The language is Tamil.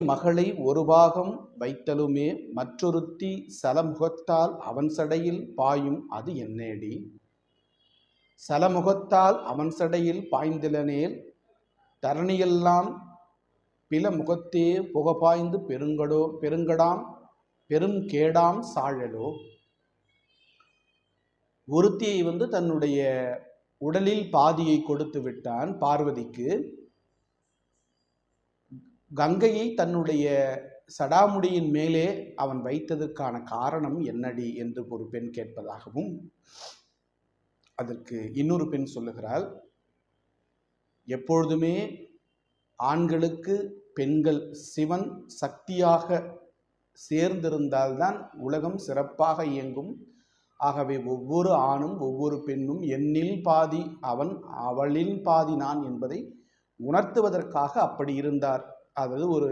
மகளை ஒரு பாகம் வைத்தலுமே மற்றொருத்தி சலமுகத்தால் அவன் சடையில் பாயும் அது என்னேடி. சலமுகத்தால் அவன் சடையில் பாய்ந்திலனேல் தரணியெல்லாம் பில முகத்தே புகபாய்ந்து பெருங்கடாம் பெருங்கேடாம் சாழலோ. ஒருத்தியை தன்னுடைய உடலில் பாதியை கொடுத்து விட்டான் பார்வதிக்கு. கங்கையை தன்னுடைய சடாமுடியின் மேலே அவன் வைத்ததற்கான காரணம் என்னடி என்று ஒரு பெண் கேட்பதாகவும், அதற்கு இன்னொரு பெண் சொல்லுகிறாள், எப்பொழுதுமே ஆண்களுக்கு பெண்கள் சிவன் சக்தியாக சேர்ந்திருந்தால்தான் உலகம் சிறப்பாக இயங்கும். ஆகவே ஒவ்வொரு ஆணும் ஒவ்வொரு பெண்ணும் என்னில் பாதி அவன் அவளில் பாதி நான் என்பதை உணர்த்துவதற்காக அப்படி இருந்தார். அதாவது ஒரு